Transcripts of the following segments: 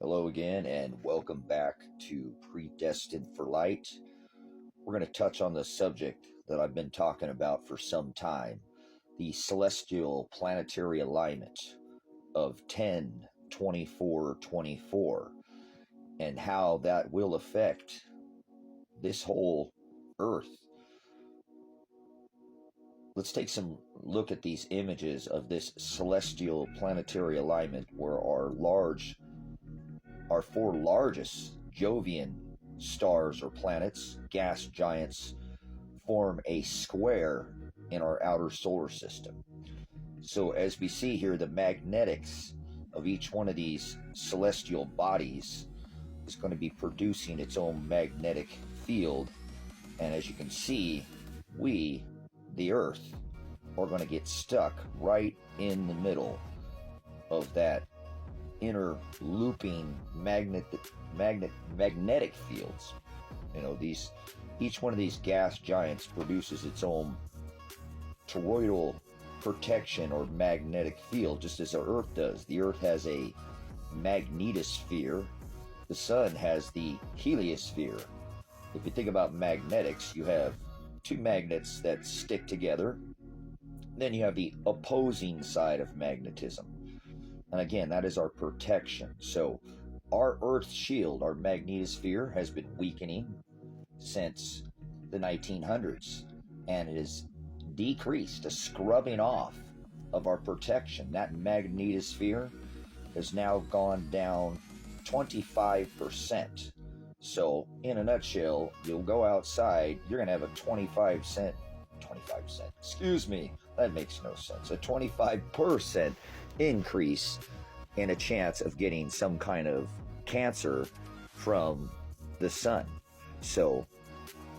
Hello again, and welcome back to Predestined for Light. We're going to touch on the subject that I've been talking about for some time, the celestial planetary alignment of 10-24-24, and how that will affect this whole Earth. Let's take some look at these images of this celestial planetary alignment where our four largest Jovian stars or planets, gas giants, form a square in our outer solar system. So as we see here, the magnetics of each one of these celestial bodies is going to be producing its own magnetic field. And as you can see, we, the Earth, are going to get stuck right in the middle of that inner looping magnetic fields. Each one of these gas giants produces its own toroidal protection or magnetic field, just as the Earth does. The Earth has a magnetosphere. The Sun has the heliosphere. If you think about magnetics, you have two magnets that stick together. Then you have the opposing side of magnetism. And again, that is our protection. So our Earth shield, our magnetosphere, has been weakening since the 1900s. And it has decreased, a scrubbing off of our protection. That magnetosphere has now gone down 25%. So in a nutshell, you'll go outside, you're going to have a 25 cent, excuse me, that makes no sense, a 25% increase in a chance of getting some kind of cancer from the sun. So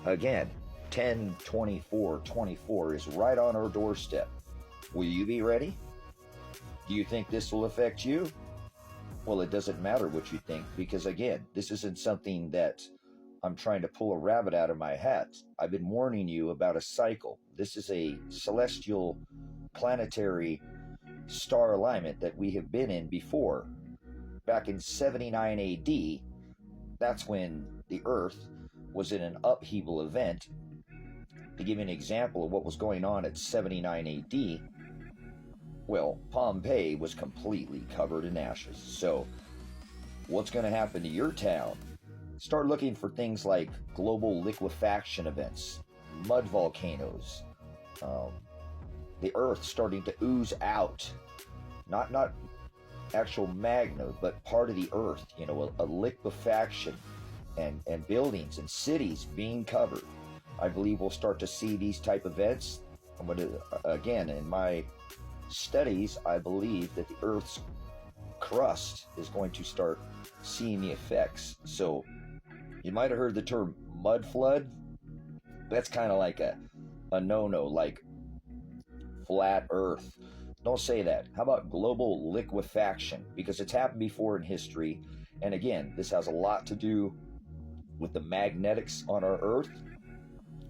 again, 10-24-24 is right on our doorstep. Will you be ready? Do you think this will affect you? Well, it doesn't matter what you think, because again, this isn't something that I'm trying to pull a rabbit out of my hat. I've been warning you about a cycle. This is a celestial planetary star alignment that we have been in before. Back in 79 AD, that's when the Earth was in an upheaval event. To give you an example of what was going on at 79 AD, well, Pompeii was completely covered in ashes. So what's going to happen to your town? Start looking for things like global liquefaction events, mud volcanoes, the Earth starting to ooze out, not actual magma, but part of the Earth, a liquefaction, and buildings and cities being covered. I believe we'll start to see these type of events. I'm going to, again, in my studies, I believe that the Earth's crust is going to start seeing the effects. So you might have heard the term mud flood. That's kind of like a no-no, like flat Earth. Don't say that. How about global liquefaction? Because it's happened before in history. And again, this has a lot to do with the magnetics on our Earth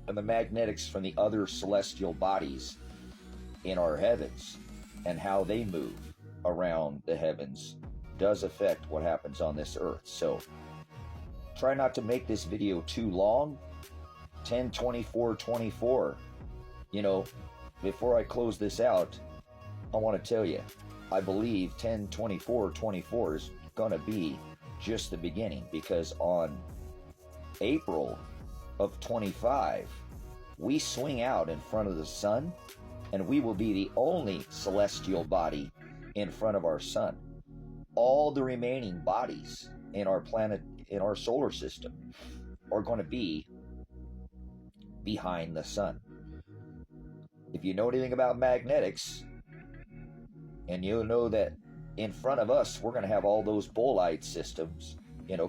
and the magnetics from the other celestial bodies in our heavens, and how they move around the heavens does affect what happens on this Earth. So try not to make this video too long. 10-24-24. Before I close this out, I want to tell you, I believe 10-24-24 is going to be just the beginning, because on April of 25, we swing out in front of the sun, and we will be the only celestial body in front of our sun. All the remaining bodies in our planet, in our solar system, are going to be behind the sun. If you know anything about magnetics, and you'll know that in front of us, we're going to have all those bolide systems,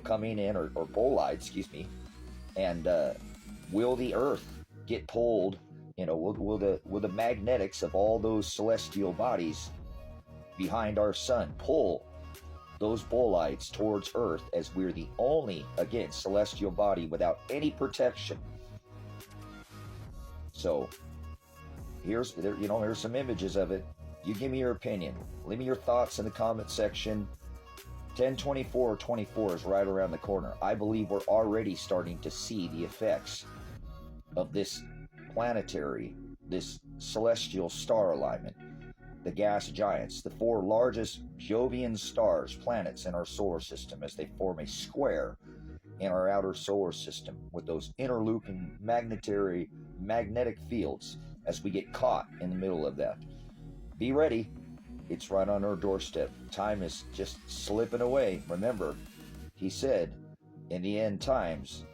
coming in, or bolide, excuse me, and will the Earth get pulled? Will the magnetics of all those celestial bodies behind our sun pull those bolides towards Earth, as we're the only, again, celestial body without any protection? So here's some images of it. You give me your opinion. Leave me your thoughts in the comment section. 10/24/24 is right around the corner. I believe we're already starting to see the effects of this planetary, this celestial star alignment. The gas giants, the 4 largest Jovian stars, planets in our solar system, as they form a square in our outer solar system with those interlooping magnetic fields as we get caught in the middle of that. Be ready. It's right on our doorstep. Time is just slipping away. Remember, he said in the end times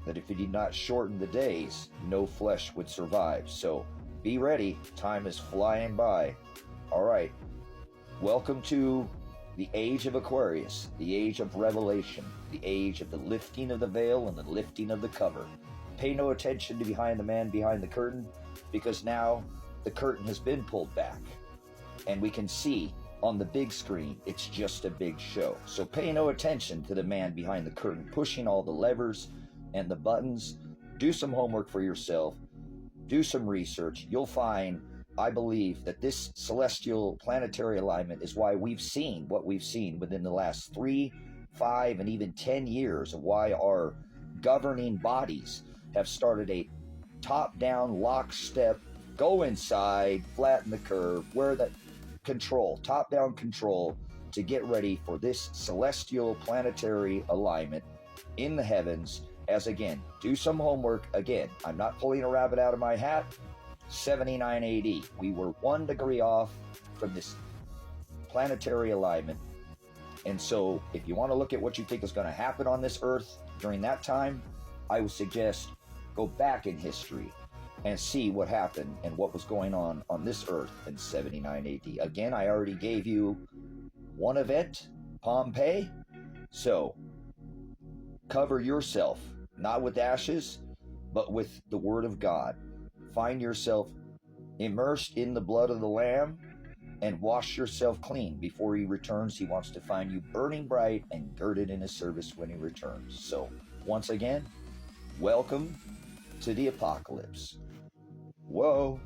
that if he did not shorten the days, no flesh would survive. So be ready. Time is flying by. All right. Welcome to the age of Aquarius, the age of revelation, the age of the lifting of the veil and the lifting of the cover. Pay no attention to behind the man behind the curtain, because now the curtain has been pulled back. And we can see on the big screen, it's just a big show. So pay no attention to the man behind the curtain pushing all the levers and the buttons. Do some homework for yourself. Do some research. You'll find, I believe, that this celestial planetary alignment is why we've seen what we've seen within the last 3, 5, and even 10 years, of why our governing bodies have started a top-down lockstep, go inside, flatten the curve, where the control, top-down control, to get ready for this celestial planetary alignment in the heavens. As again, do some homework. Again, I'm not pulling a rabbit out of my hat. 79 AD, we were 1 degree off from this planetary alignment. And so if you want to look at what you think is going to happen on this earth during that time, I would suggest go back in history and see what happened and what was going on this earth in 79 AD. Again, I already gave you one event, Pompeii. So cover yourself, not with ashes, but with the word of God. Find yourself immersed in the blood of the Lamb and wash yourself clean before he returns. He wants to find you burning bright and girded in his service when he returns. So once again, welcome to the apocalypse. Whoa.